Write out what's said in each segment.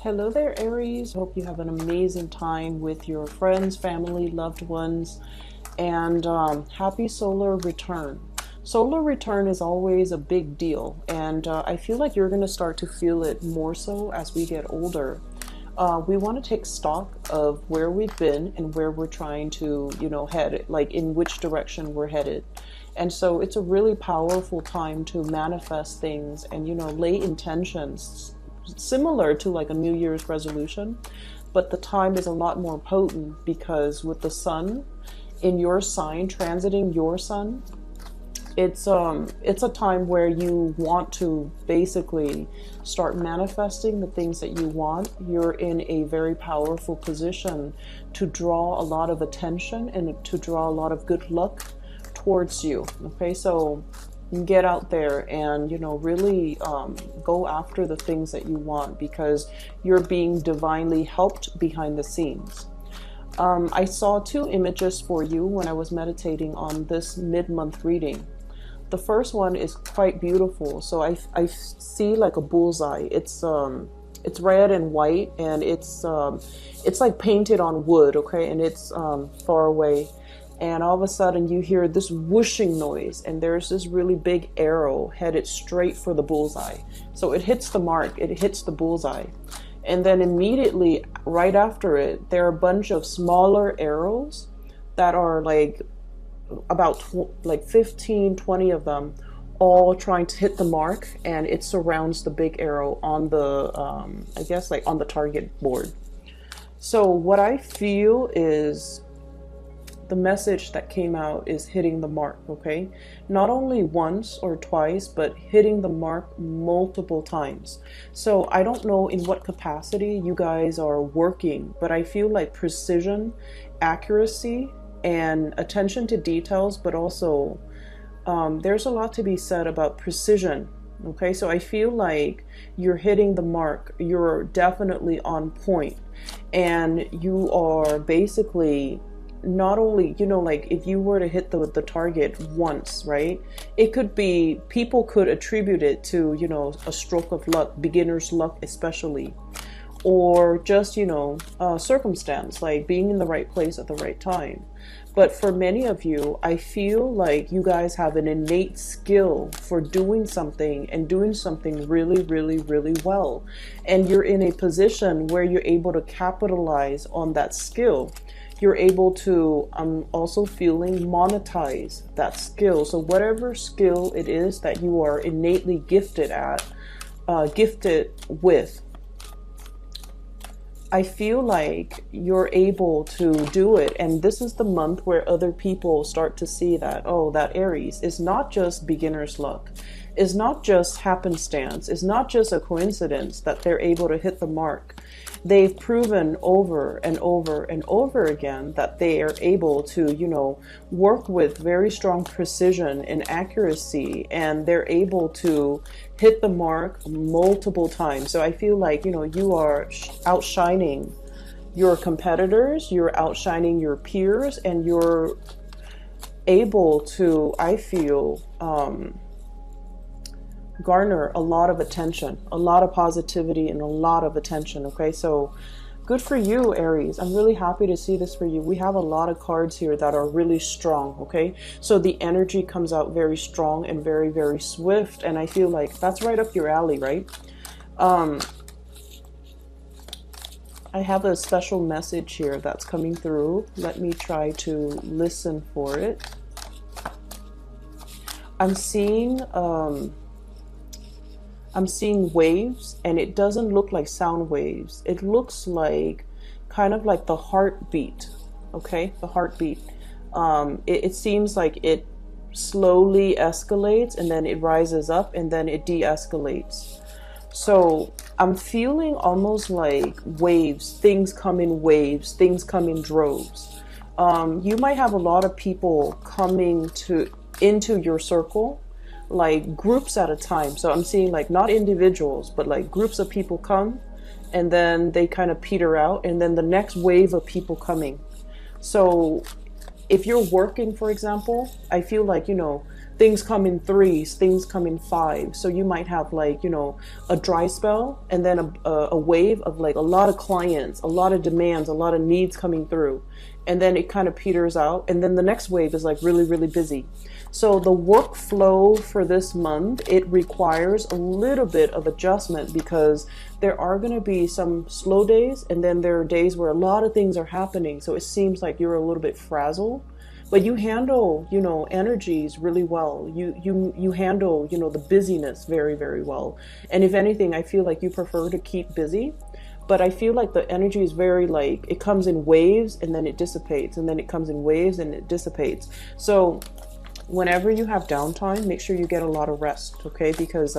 Hello there, Aries. Hope you have an amazing time with your friends, family, loved ones, and happy solar return. Solar return is always a big deal, and I feel like you're going to start to feel it more so as we get older. We want to take stock of where we've been and where we're trying to, head, like in which direction we're headed. And so it's a really powerful time to manifest things and, lay intentions similar to like a New Year's resolution, but the time is a lot more potent because with the sun in your sign transiting your sun, it's a time where you want to basically start manifesting the things that you want. You're in a very powerful position to draw a lot of attention and to draw a lot of good luck towards you. Okay, so get out there and really go after the things that you want because you're being divinely helped behind the scenes. I saw two images for you when I was meditating on this mid-month reading. The first one is quite beautiful. So I see like a bullseye. It's red and white, and it's like painted on wood, okay, and it's far away. And all of a sudden you hear this whooshing noise, and there's this really big arrow headed straight for the bullseye. So it hits the mark, it hits the bullseye. And then immediately right after it, there are a bunch of smaller arrows that are like about 15, 20 of them, all trying to hit the mark, and it surrounds the big arrow on the, I guess like on the target board. So what I feel is the message that came out is hitting the mark, okay? Not only once or twice, but hitting the mark multiple times. So I don't know in what capacity you guys are working, but I feel like precision, accuracy, and attention to details, but also there's a lot to be said about precision. Okay, so I feel like you're hitting the mark. You're definitely on point, and you are basically not only, like if you were to hit the target once, right? It could be, people could attribute it to, a stroke of luck, beginner's luck especially, or just, circumstance, like being in the right place at the right time. But for many of you, I feel like you guys have an innate skill for doing something and doing something really, really, really well. And you're in a position where you're able to capitalize on that skill. You're able to, I'm also feeling, monetize that skill. So whatever skill it is that you are innately gifted at, gifted with, I feel like you're able to do it. And this is the month where other people start to see that, oh, that Aries is not just beginner's luck. It's not just happenstance. It's not just a coincidence that they're able to hit the mark. They've proven over and over and over again that they are able to, work with very strong precision and accuracy, and they're able to hit the mark multiple times. So I feel like, you are outshining your competitors, you're outshining your peers, and you're able to, I feel, garner a lot of attention, a lot of positivity, and a lot of attention. Okay, so good for you, Aries. I'm really happy to see this for you. We have a lot of cards here that are really strong. Okay, so the energy comes out very strong and very, very swift, and I feel like that's right up your alley, right? I have a special message here that's coming through. Let me try to listen for it. I'm seeing waves, and it doesn't look like sound waves. It looks like kind of like the heartbeat, okay? The heartbeat. It seems like it slowly escalates, and then it rises up, and then it de-escalates. So I'm feeling almost like waves. Things come in waves. Things come in droves. You might have a lot of people coming into your circle, like groups at a time. So I'm seeing like not individuals, but like groups of people come, and then they kind of peter out, and then the next wave of people coming. So if you're working, for example, I feel like, things come in threes, things come in fives. So you might have like, you know, a dry spell and then a wave of like a lot of clients, a lot of demands, a lot of needs coming through. And then it kind of peters out. And then the next wave is like really, really busy. So the workflow for this month, it requires a little bit of adjustment because there are going to be some slow days. And then there are days where a lot of things are happening. So it seems like you're a little bit frazzled. But you handle, you know, energies really well. You handle, you know, the busyness very, very well. And if anything, I feel like you prefer to keep busy. But I feel like the energy is very like, it comes in waves and then it dissipates. And then it comes in waves and it dissipates. So whenever you have downtime, make sure you get a lot of rest, okay? Because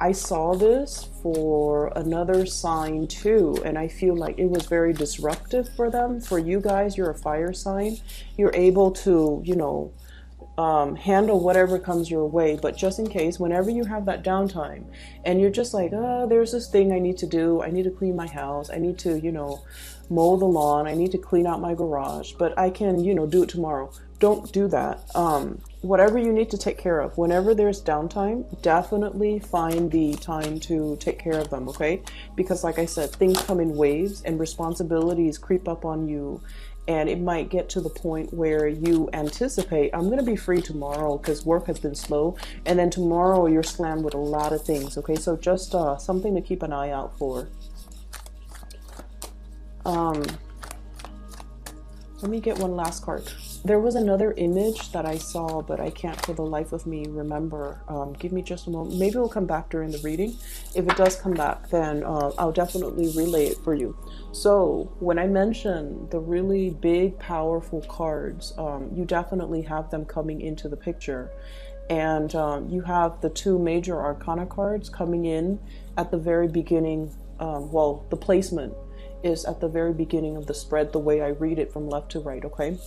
I saw this for another sign too, and I feel like it was very disruptive for them. For you guys, you're a fire sign. You're able to, you know, handle whatever comes your way. But just in case, whenever you have that downtime and you're just like, oh, there's this thing I need to do. I need to clean my house. I need to, you know, mow the lawn. I need to clean out my garage, but I can, you know, do it tomorrow. Don't do that. Whatever you need to take care of, whenever there's downtime, definitely find the time to take care of them, okay? Because like I said, things come in waves and responsibilities creep up on you. And it might get to the point where you anticipate, I'm going to be free tomorrow because work has been slow. And then tomorrow you're slammed with a lot of things, okay? So just something to keep an eye out for. Let me get one last card. There was another image that I saw, but I can't for the life of me remember. Give me just a moment. Maybe it'll come back during the reading. If it does come back, then I'll definitely relay it for you. So when I mentioned the really big, powerful cards, you definitely have them coming into the picture. And you have the two major arcana cards coming in at the very beginning. Well, the placement is at the very beginning of the spread, the way I read it from left to right, okay?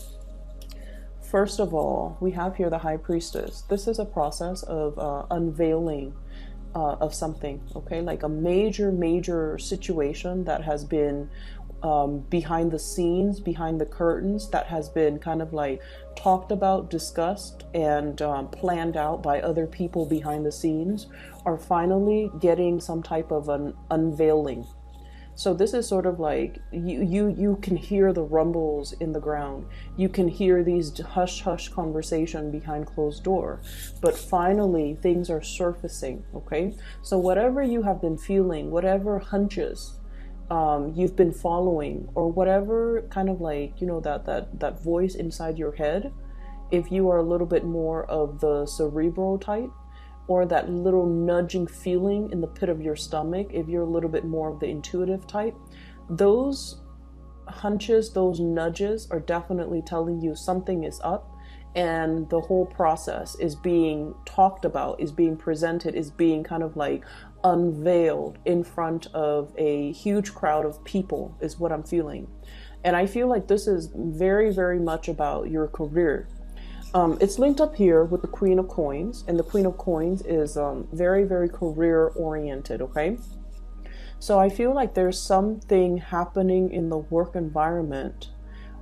First of all, we have here the High Priestess. This is a process of unveiling of something, okay? Like a major situation that has been behind the scenes, behind the curtains, that has been kind of like talked about, discussed, and planned out by other people behind the scenes, are finally getting some type of an unveiling. So this is sort of like you can hear the rumbles in the ground. You can hear these hush conversation behind closed door. But finally, things are surfacing, okay? So whatever you have been feeling, whatever hunches you've been following, or whatever kind of like, you know, that voice inside your head, if you are a little bit more of the cerebral type, or that little nudging feeling in the pit of your stomach, if you're a little bit more of the intuitive type, those hunches, those nudges are definitely telling you something is up, and the whole process is being talked about, is being presented, is being kind of like unveiled in front of a huge crowd of people, is what I'm feeling. And I feel like this is very, very much about your career. It's linked up here with the Queen of Coins, and the Queen of Coins is very, very career oriented, okay? So I feel like there's something happening in the work environment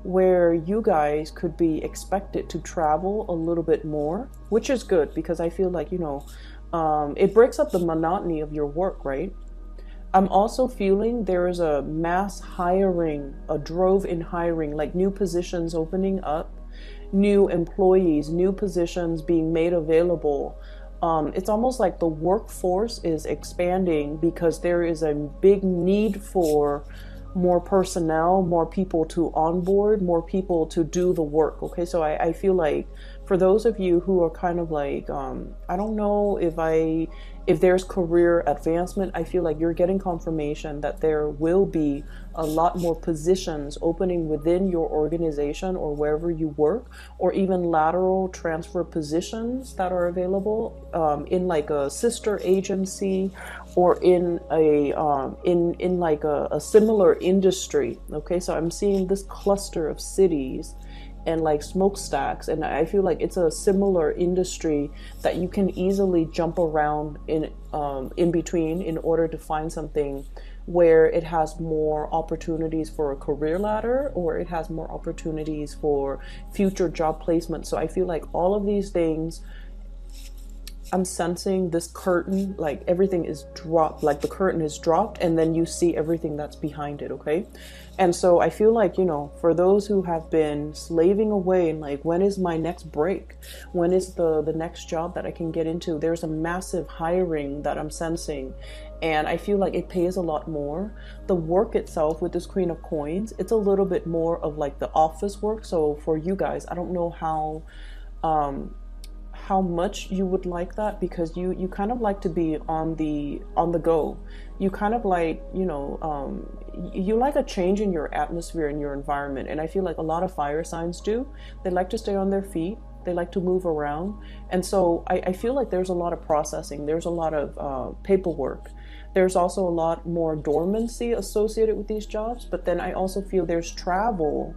where you guys could be expected to travel a little bit more, which is good because I feel like, you know, it breaks up the monotony of your work, right? I'm also feeling there is a mass hiring, a drove in hiring, like new positions opening up, new employees, new positions being made available. It's almost like the workforce is expanding because there is a big need for more personnel, more people to onboard, more people to do the work. Okay, so I feel like for those of you who are kind of like, I don't know if there's career advancement, I feel like you're getting confirmation that there will be a lot more positions opening within your organization or wherever you work, or even lateral transfer positions that are available in like a sister agency or in a in like a similar industry. Okay, so I'm seeing this cluster of cities and like smokestacks, and I feel like it's a similar industry that you can easily jump around in between in order to find something where it has more opportunities for a career ladder, or it has more opportunities for future job placement. So I feel like all of these things I'm sensing this curtain, like everything is dropped, like the curtain is dropped, and then you see everything that's behind it, okay? And so I feel like, you know, for those who have been slaving away and like, when is my next break? When is the next job that I can get into? There's a massive hiring that I'm sensing, and I feel like it pays a lot more. The work itself with this Queen of Coins, it's a little bit more of like the office work. So for you guys, I don't know how much you would like that, because you kind of like to be on the go. You kind of like, you know, you like a change in your atmosphere and your environment. And I feel like a lot of fire signs do. They like to stay on their feet. They like to move around. And so I feel like there's a lot of processing. There's a lot of paperwork. There's also a lot more dormancy associated with these jobs. But then I also feel there's travel.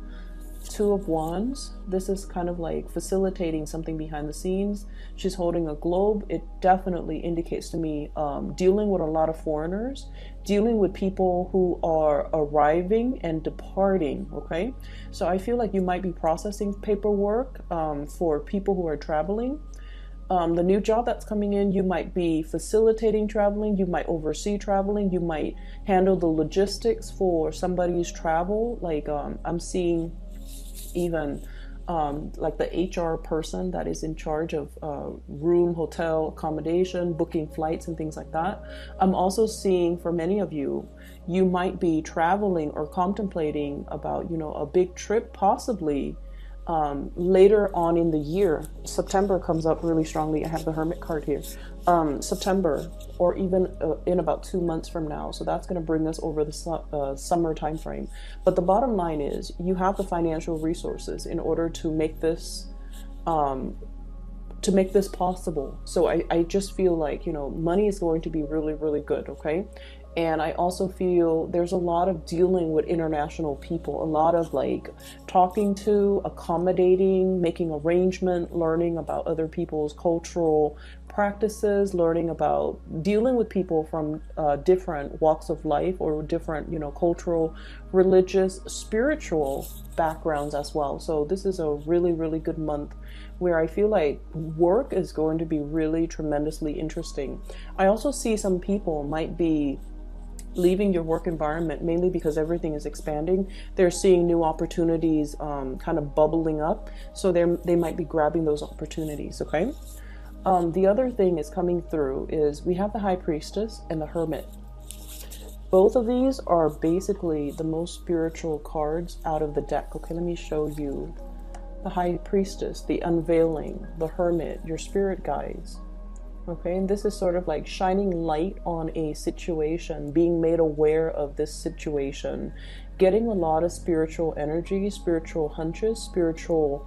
Two of Wands. This is kind of like facilitating something behind the scenes. She's holding a globe. It definitely indicates to me dealing with a lot of foreigners, dealing with people who are arriving and departing, okay? So I feel like you might be processing paperwork for people who are traveling. The new job that's coming in, you might be facilitating traveling, you might oversee traveling, you might handle the logistics for somebody's travel. Like I'm seeing even like the HR person that is in charge of room, hotel, accommodation, booking flights and things like that. I'm also seeing for many of you, you might be traveling or contemplating about, you know, a big trip possibly later on in the year. September comes up really strongly. I have the Hermit card here. September, or even in about 2 months from now. So that's going to bring us over the summer time frame. But the bottom line is you have the financial resources in order to make this possible. So I just feel like, you know, money is going to be really, really good, okay? And I also feel there's a lot of dealing with international people, a lot of like talking to, accommodating, making arrangement, learning about other people's cultural practices, learning about dealing with people from different walks of life or different, you know, cultural, religious, spiritual backgrounds as well. So this is a really, really good month where I feel like work is going to be really tremendously interesting. I also see some people might be leaving your work environment mainly because everything is expanding. They're seeing new opportunities kind of bubbling up, so they might be grabbing those opportunities, okay? The other thing is coming through is we have the High Priestess and the Hermit. Both of these are basically the most spiritual cards out of the deck. Okay, let me show you the High Priestess, the unveiling, the Hermit, your spirit guides. Okay, and this is sort of like shining light on a situation, being made aware of this situation, getting a lot of spiritual energy, spiritual hunches, spiritual,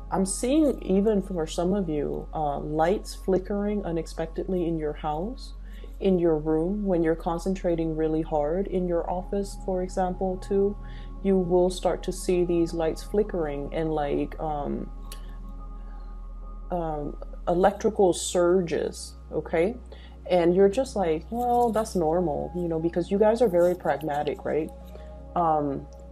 I'm seeing even for some of you, lights flickering unexpectedly in your house, in your room, when you're concentrating really hard in your office, for example, too, you will start to see these lights flickering and like, electrical surges, okay? And you're just like, well, that's normal, you know, because you guys are very pragmatic, right?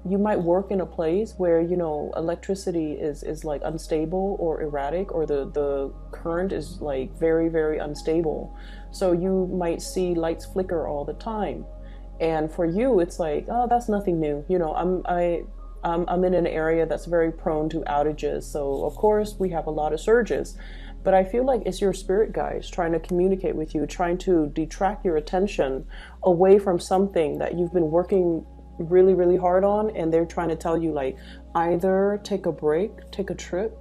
You might work in a place where, you know, electricity is like unstable or erratic, or the current is like very, very unstable. So you might see lights flicker all the time. And for you, it's like, oh, that's nothing new. You know, I'm in an area that's very prone to outages. So of course we have a lot of surges, but I feel like it's your spirit guides trying to communicate with you, trying to detract your attention away from something that you've been working really, really hard on. And they're trying to tell you like, either take a break, take a trip,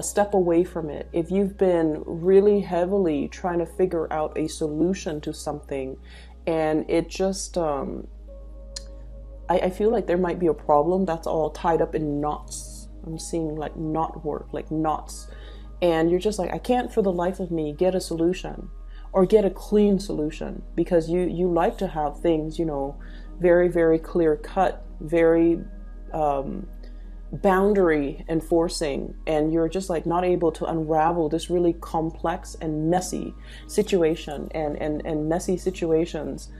step away from it. If you've been really heavily trying to figure out a solution to something and it just, I feel like there might be a problem that's all tied up in knots. I'm seeing like knot work, like knots. And you're just like, I can't for the life of me get a solution or get a clean solution, because you like to have things, you know, very, very clear cut, very boundary enforcing. And you're just like not able to unravel this really complex and messy situation and messy situations.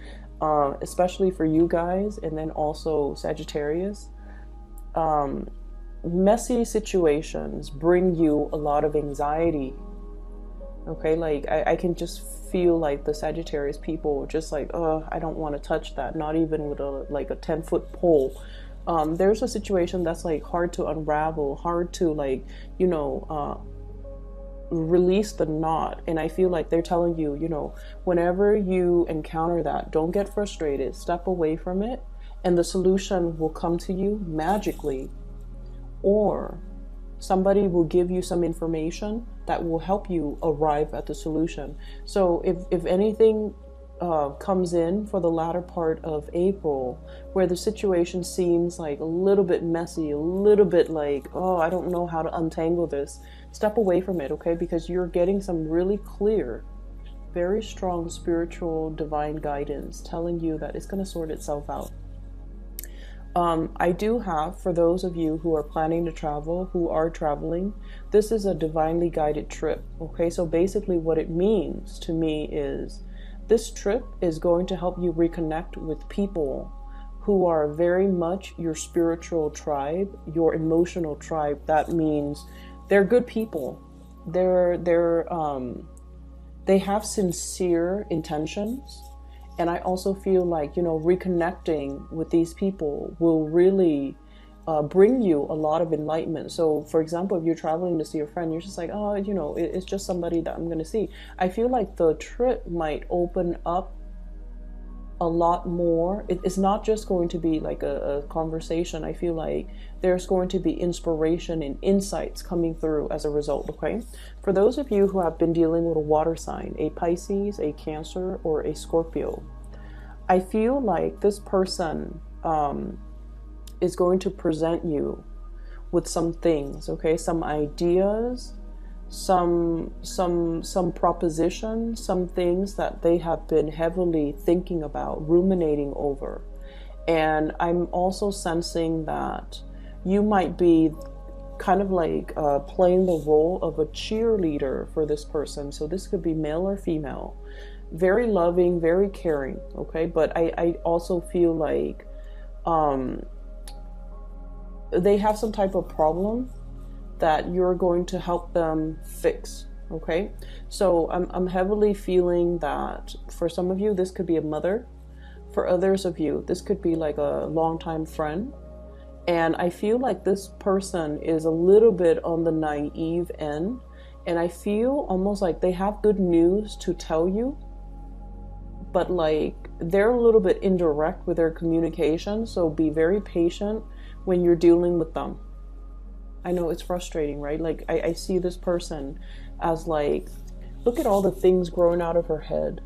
Especially for you guys, and then also Sagittarius. messy situations bring you a lot of anxiety. Okay, like I can just feel like the Sagittarius people just like, oh, I don't want to touch that, not even with a like a 10-foot pole. There's a situation that's like hard to unravel, hard to like, you know, release the knot. And I feel like they're telling you, you know, whenever you encounter that, don't get frustrated, step away from it, and the solution will come to you magically, or somebody will give you some information that will help you arrive at the solution. So if anything comes in for the latter part of April, where the situation seems like a little bit messy, a little bit like, oh, I don't know how to untangle this, step away from it, okay? Because you're getting some really clear, very strong spiritual divine guidance telling you that it's going to sort itself out. I do have, for those of you who are planning to travel, who are traveling, this is a divinely guided trip, okay? So basically what it means to me is this trip is going to help you reconnect with people who are very much your spiritual tribe, your emotional tribe. That means they're good people. They have sincere intentions. And I also feel like, you know, reconnecting with these people will really bring you a lot of enlightenment. So, for example, if you're traveling to see a friend, you're just like, oh, you know, it's just somebody that I'm going to see. I feel like the trip might open up a lot more. It's not just going to be like a conversation. I feel like there's going to be inspiration and insights coming through as a result, okay? For those of you who have been dealing with a water sign, a Pisces, a Cancer, or a Scorpio, I feel like this person is going to present you with some things, okay? Some ideas, some propositions, some things that they have been heavily thinking about, ruminating over. And I'm also sensing that you might be kind of like playing the role of a cheerleader for this person. So this could be male or female. Very loving, very caring, okay? But I also feel like they have some type of problem that you're going to help them fix, okay? So I'm heavily feeling that for some of you, this could be a mother. For others of you, this could be like a longtime friend. And I feel like this person is a little bit on the naive end. And I feel almost like they have good news to tell you, but like they're a little bit indirect with their communication. So be very patient when you're dealing with them. I know it's frustrating, right? Like I see this person as like, look at all the things growing out of her head.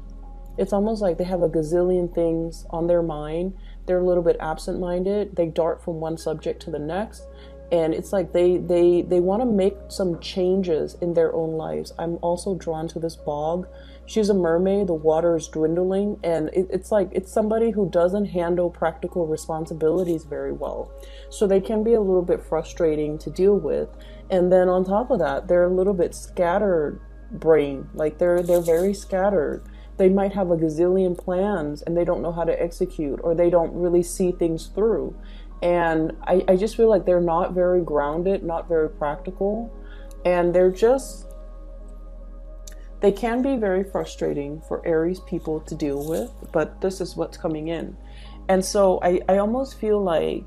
It's almost like they have a gazillion things on their mind. They're a little bit absent-minded. They dart from one subject to the next. And it's like they want to make some changes in their own lives. I'm also drawn to this bog. She's a mermaid. The water is dwindling. And it's like it's somebody who doesn't handle practical responsibilities very well. So they can be a little bit frustrating to deal with. And then on top of that, they're a little bit scattered brain. Like they're very scattered. They might have a gazillion plans and they don't know how to execute, or they don't really see things through. And I just feel like they're not very grounded, not very practical. And they can be very frustrating for Aries people to deal with, but this is what's coming in. And so I almost feel like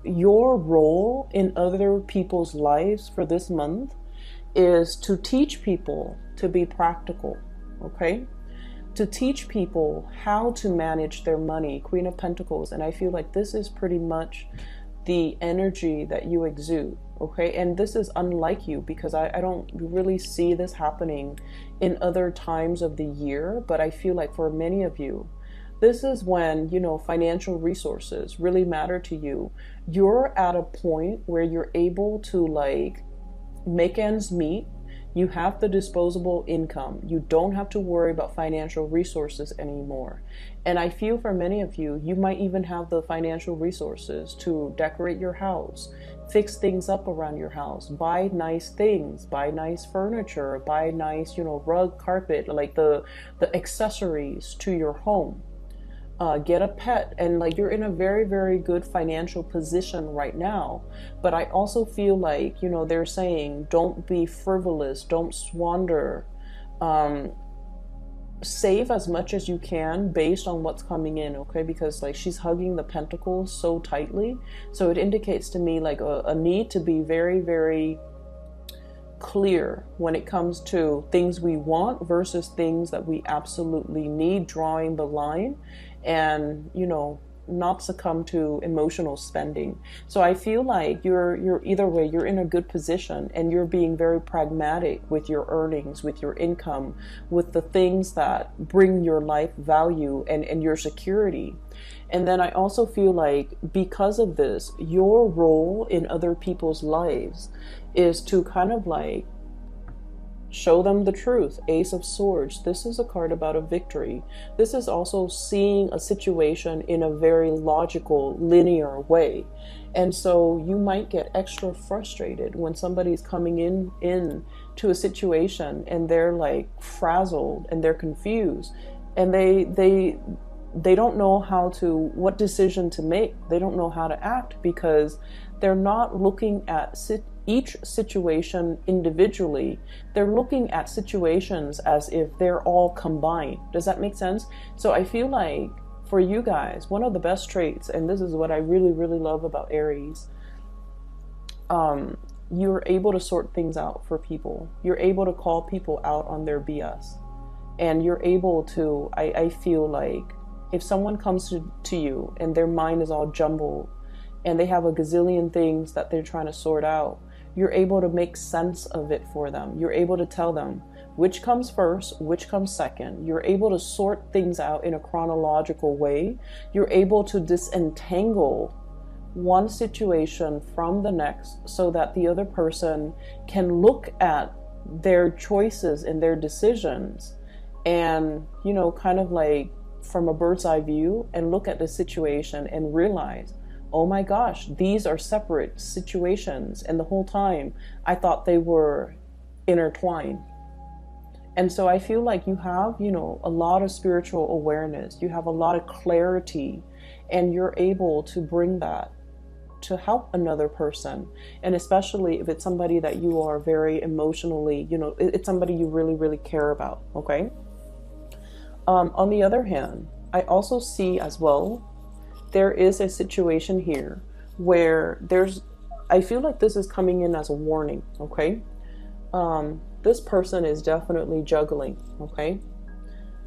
your role in other people's lives for this month is to teach people to be practical, okay? To teach people how to manage their money, Queen of Pentacles. And I feel like this is pretty much the energy that you exude, okay? And this is unlike you, because I don't really see this happening in other times of the year. But I feel like for many of you, this is when, you know, financial resources really matter to you. You're at a point where you're able to like make ends meet. You have the disposable income. You don't have to worry about financial resources anymore. And I feel for many of you, you might even have the financial resources to decorate your house, fix things up around your house, buy nice things, buy nice furniture, buy nice, you know, rug, carpet, like the accessories to your home. get a pet, and like you're in a very, very good financial position right now. But I also feel like, you know, they're saying don't be frivolous, don't squander, save as much as you can based on what's coming in, okay? Because like she's hugging the pentacles so tightly, so it indicates to me like a need to be very, very clear when it comes to things we want versus things that we absolutely need, drawing the line, and, you know, not succumb to emotional spending. So I feel like you're either way, you're in a good position, and you're being very pragmatic with your earnings, with your income, with the things that bring your life value and your security. And then I also feel like because of this, your role in other people's lives is to kind of like show them the truth. Ace of Swords. This is a card about a victory. This is also seeing a situation in a very logical, linear way. And so you might get extra frustrated when somebody's coming in to a situation and they're like frazzled and they're confused, and they don't know what decision to make. They don't know how to act because they're not looking at each situation individually. They're looking at situations as if they're all combined. Does that make sense? So I feel like for you guys, one of the best traits, and this is what I really, really love about Aries, you're able to sort things out for people. You're able to call people out on their BS. And you're able to, I feel like, if someone comes to you and their mind is all jumbled and they have a gazillion things that they're trying to sort out, you're able to make sense of it for them. You're able to tell them which comes first, which comes second. You're able to sort things out in a chronological way. You're able to disentangle one situation from the next so that the other person can look at their choices and their decisions and, you know, kind of like from a bird's eye view and look at the situation and realize, oh my gosh, these are separate situations, and the whole time I thought they were intertwined. And so I feel like you have, you know, a lot of spiritual awareness, you have a lot of clarity, and you're able to bring that to help another person. And especially if it's somebody that you are very emotionally, you know, it's somebody you really, really care about, okay? On the other hand, I also see as well, there is a situation here where I feel like this is coming in as a warning, okay? This person is definitely juggling, okay?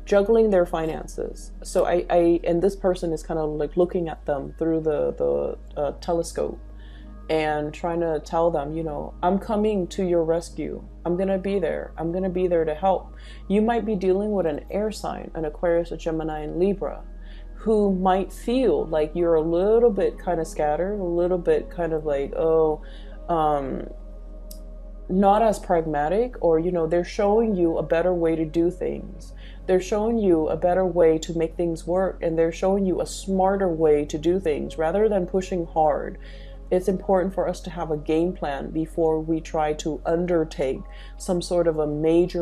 Juggling their finances. So and this person is kind of like looking at them through the telescope and trying to tell them, you know, I'm coming to your rescue. I'm going to be there. I'm going to be there to help. You might be dealing with an air sign, an Aquarius, a Gemini, and Libra, who might feel like you're a little bit kind of scattered, a little bit kind of like, not as pragmatic, or, you know, they're showing you a better way to do things. They're showing you a better way to make things work, and they're showing you a smarter way to do things rather than pushing hard. It's important for us to have a game plan before we try to undertake some sort of a major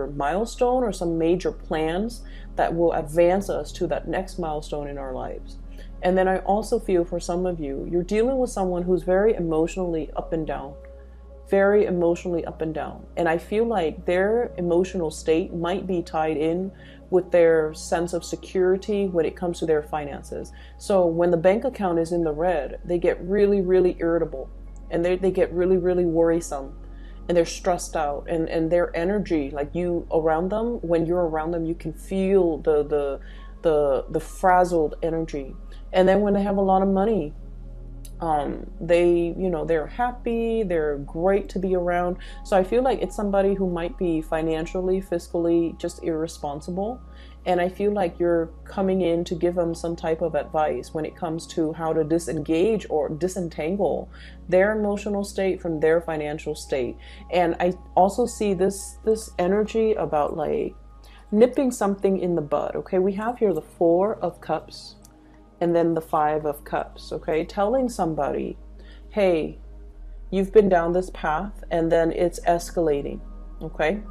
milestone or some major plans that will advance us to that next milestone in our lives. And then I also feel for some of you, you're dealing with someone who's very emotionally up and down. Very emotionally up and down. And I feel like their emotional state might be tied in with their sense of security when it comes to their finances. So when the bank account is in the red, they get really, really irritable, and they get really, really worrisome, and they're stressed out, and their energy, like you around them, when you're around them, you can feel the frazzled energy. And then when they have a lot of money, they're happy, they're great to be around. So I feel like it's somebody who might be financially, fiscally just irresponsible. And I feel like you're coming in to give them some type of advice when it comes to how to disengage or disentangle their emotional state from their financial state. And I also see this energy about like nipping something in the bud. Okay, we have here the 4 of Cups and then the 5 of Cups, okay? Telling somebody, hey, you've been down this path and then it's escalating, okay?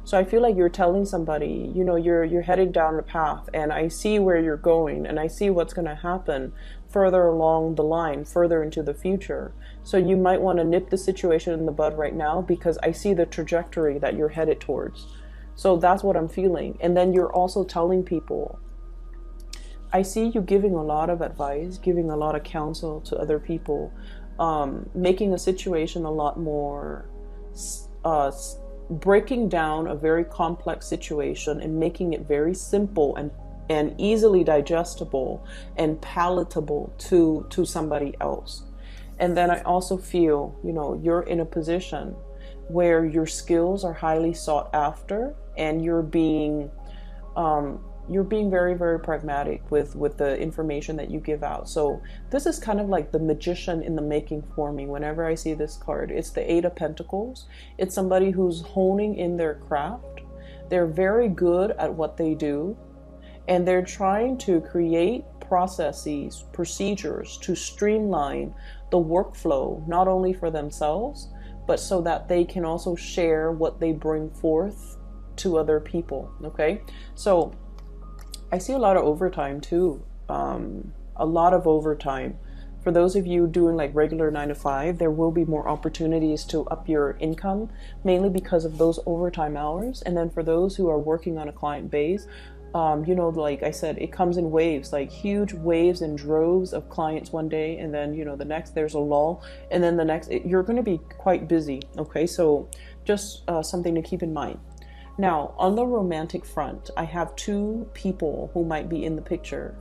So I feel like you're telling somebody, you know, you're heading down a path, and I see where you're going, and I see what's going to happen further along the line, further into the future. So you might want to nip the situation in the bud right now, because I see the trajectory that you're headed towards. So that's what I'm feeling. And then you're also telling people, I see you giving a lot of advice, giving a lot of counsel to other people, making a situation a lot more, breaking down a very complex situation and making it very simple and easily digestible and palatable to somebody else. And then I also feel, you know, you're in a position where your skills are highly sought after, and you're being very, very pragmatic with the information that you give out. So this is kind of like the magician in the making for me whenever I see this card. It's the Eight of Pentacles. It's somebody who's honing in their craft. They're very good at what they do, and they're trying to create processes, procedures to streamline the workflow, not only for themselves, but so that they can also share what they bring forth to other people. Okay, so I see a lot of overtime too, a lot of overtime. For those of you doing like regular 9 to 5, there will be more opportunities to up your income, mainly because of those overtime hours. And then for those who are working on a client base, you know, like I said, it comes in waves, like huge waves and droves of clients one day, and then, you know, the next there's a lull, and then the next you're going to be quite busy. Okay, so just something to keep in mind. Now, on the romantic front, I have two people who might be in the picture,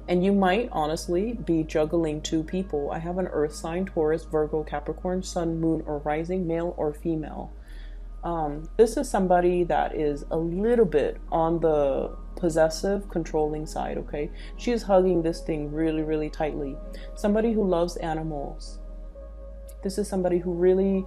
and you might honestly be juggling two people. I have an earth sign, Taurus, Virgo, Capricorn, sun, moon, or rising, male or female. This is somebody that is a little bit on the possessive, controlling side, okay? She is hugging this thing really, really tightly. Somebody who loves animals. This is somebody who really,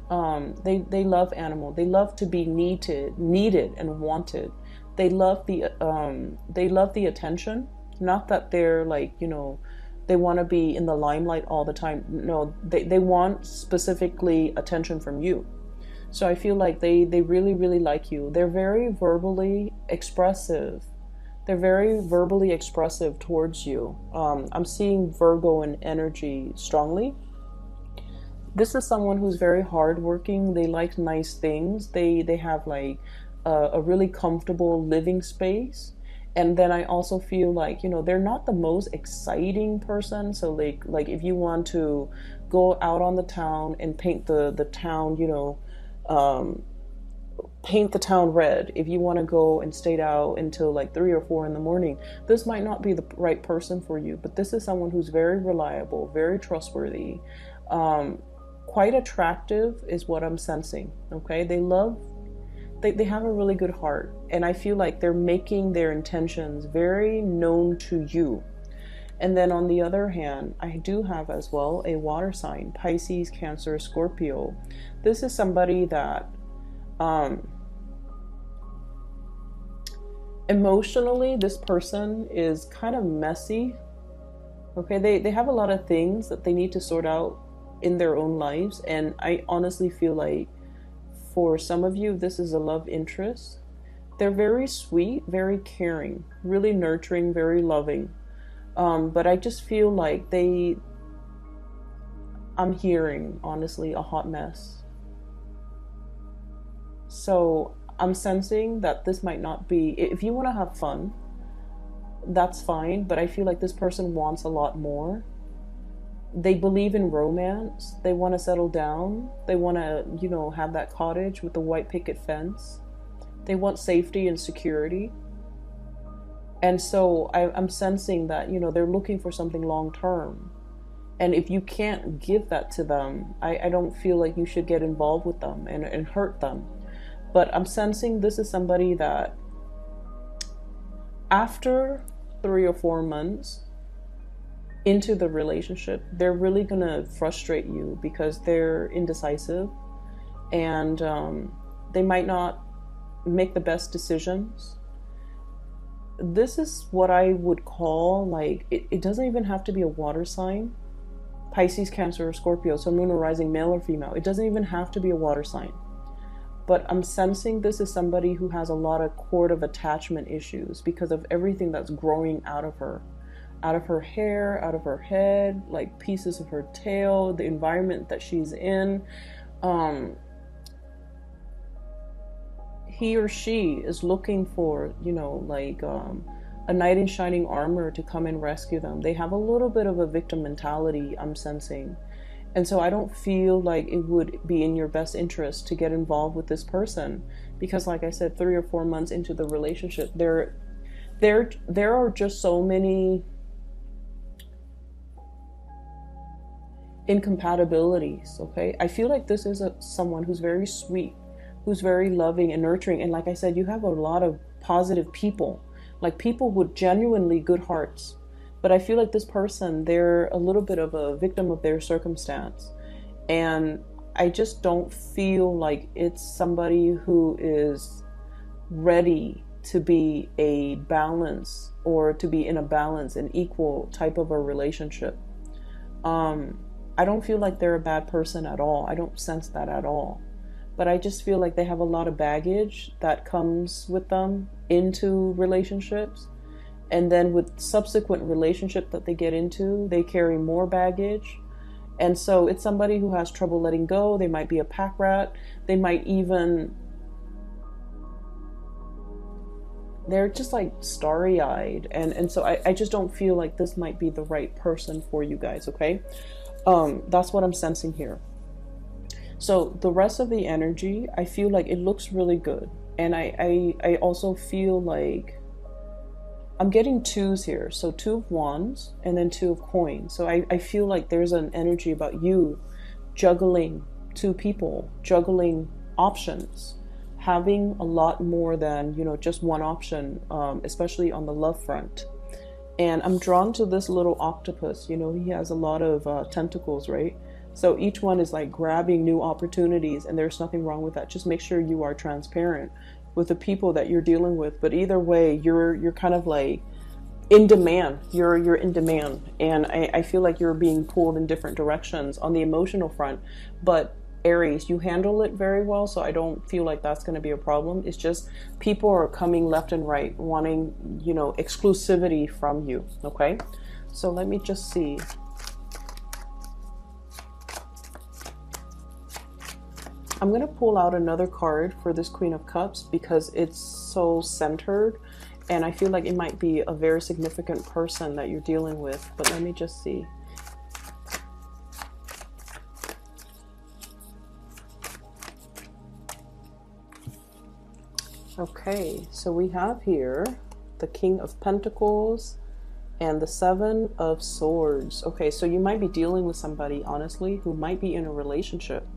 they love animal. They love to be needed and wanted. They love the attention. Not that they're like, you know, they want to be in the limelight all the time. No, they want specifically attention from you. So I feel like they really, really like you. They're very verbally expressive. They're very verbally expressive towards you. I'm seeing Virgo in energy strongly. This is someone who's very hardworking. They like nice things. They have like a really comfortable living space. And then I also feel like, you know, they're not the most exciting person. So like if you want to go out on the town and paint the town, you know, paint the town red. If you want to go and stay out until like 3 or 4 in the morning, this might not be the right person for you. But this is someone who's very reliable, very trustworthy, quite attractive is what I'm sensing. Okay, they have a really good heart, and I feel like they're making their intentions very known to you. And then on the other hand, I do have as well a water sign, Pisces, Cancer, Scorpio. This is somebody that emotionally, this person is kind of messy. Okay, they have a lot of things that they need to sort out in their own lives. And I honestly feel like for some of you, this is a love interest. They're very sweet, very caring, really nurturing, very loving. But I just feel like I'm hearing, honestly, a hot mess. So I'm sensing that this might not be, if you want to have fun, that's fine. But I feel like this person wants a lot more. They believe in romance. They want to settle down. They want to, you know, have that cottage with the white picket fence. They want safety and security. And so I'm sensing that, you know, they're looking for something long term. And if you can't give that to them, I don't feel like you should get involved with them and hurt them. But I'm sensing this is somebody that after 3 or 4 months into the relationship, they're really going to frustrate you because they're indecisive, and they might not make the best decisions. This is what I would call, like, it doesn't even have to be a water sign. Pisces, Cancer, or Scorpio, so moon or rising, male or female. It doesn't even have to be a water sign. but I'm sensing this is somebody who has a lot of cord of attachment issues because of everything that's growing out of her hair, out of her head, like pieces of her tail, the environment that she's in. He or she is looking for, you know, like a knight in shining armor to come and rescue them. They have a little bit of a victim mentality, I'm sensing. And so I don't feel like it would be in your best interest to get involved with this person because, like I said, 3 or 4 months into the relationship, there are just so many incompatibilities, okay? I feel like this is someone who's very sweet, who's very loving and nurturing. And like I said, you have a lot of positive people, like people with genuinely good hearts. But I feel like this person, they're a little bit of a victim of their circumstance. And I just don't feel like it's somebody who is ready to be a balance or to be in a balance, an equal type of a relationship. I don't feel like they're a bad person at all. I don't sense that at all. But I just feel like they have a lot of baggage that comes with them into relationships. And then with subsequent relationship that they get into, they carry more baggage. And so it's somebody who has trouble letting go. They might be a pack rat. They might even, they're just like starry-eyed. And so I just don't feel like this might be the right person for you guys, okay? That's what I'm sensing here. So the rest of the energy, I feel like it looks really good. And I also feel like I'm getting 2s here. So 2 of Wands and then 2 of Coins. So I feel like there's an energy about you juggling 2 people, juggling options, having a lot more than, you know, just one option, especially on the love front. And I'm drawn to this little octopus. You know, he has a lot of tentacles, right? So each one is like grabbing new opportunities, and there's nothing wrong with that. Just make sure you are transparent with the people that you're dealing with. But either way, you're kind of like in demand. You're in demand. And I feel like you're being pulled in different directions on the emotional front. But Aries, you handle it very well, so I don't feel like that's going to be a problem. It's just people are coming left and right, wanting, you know, exclusivity from you, okay? So let me just see. I'm going to pull out another card for this Queen of Cups because it's so centered, and I feel like it might be a very significant person that you're dealing with, but let me just see. Okay, so we have here the King of Pentacles and the 7 of Swords. Okay, so you might be dealing with somebody, honestly, who might be in a relationship.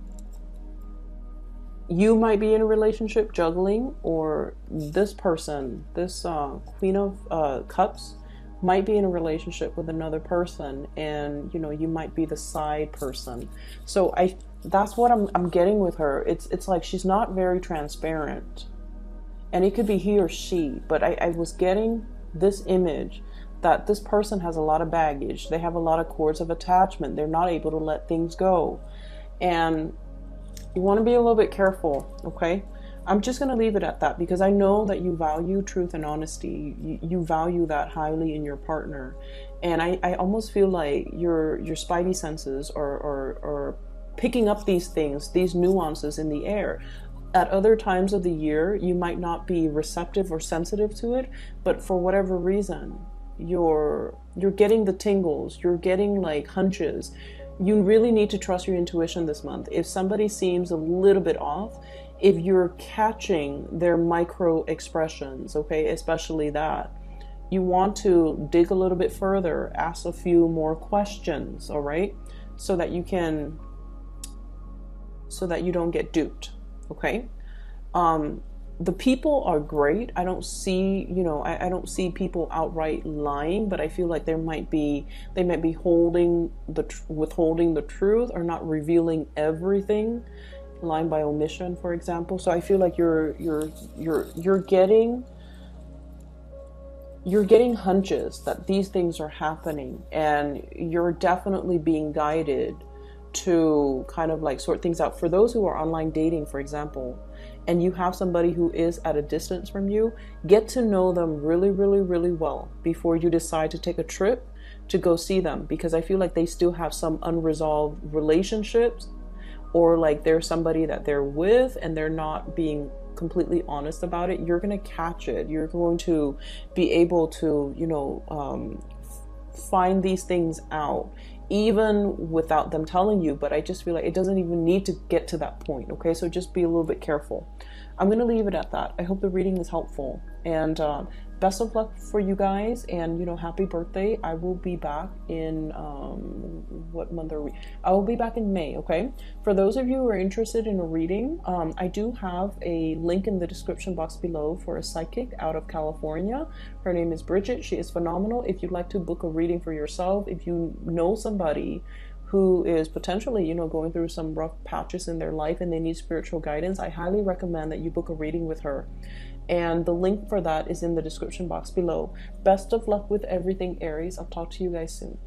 You might be in a relationship juggling, or this person, this Queen of Cups, might be in a relationship with another person, and, you know, you might be the side person. So that's what I'm getting with her. It's like she's not very transparent. And it could be he or she, but I was getting this image that this person has a lot of baggage. They have a lot of cords of attachment. They're not able to let things go. And you want to be a little bit careful, okay? I'm just going to leave it at that because I know that you value truth and honesty. You value that highly in your partner. And I almost feel like your spidey senses are picking up these things, these nuances in the air. At other times of the year, you might not be receptive or sensitive to it, but for whatever reason, you're getting the tingles, you're getting like hunches. You really need to trust your intuition this month. If somebody seems a little bit off, if you're catching their micro expressions, okay, especially that, you want to dig a little bit further, ask a few more questions, all right, so that you don't get duped. Okay. The people are great. I don't see, you know, I don't see people outright lying, but I feel like they might be withholding the truth or not revealing everything, lying by omission, for example. So I feel like you're getting hunches that these things are happening, and you're definitely being guided to kind of like sort things out. For those who are online dating, for example, and you have somebody who is at a distance from you, get to know them really, really, really well before you decide to take a trip to go see them, because I feel like they still have some unresolved relationships, or like there's somebody that they're with and they're not being completely honest about it. You're going to catch it. You're going to be able to, you know, find these things out even without them telling you. But I just feel like it doesn't even need to get to that point. Okay, so just be a little bit careful. I'm going to leave it at that. I hope the reading is helpful, and best of luck for you guys, and you know, happy birthday. I will be back in what month are we? I will be back in May. Okay, for those of you who are interested in a reading, I do have a link in the description box below for a psychic out of California. Her name is Bridget. She is phenomenal. If you'd like to book a reading for yourself, if you know somebody who is potentially, you know, going through some rough patches in their life and they need spiritual guidance, I highly recommend that you book a reading with her. And the link for that is in the description box below. Best of luck with everything, Aries. I'll talk to you guys soon.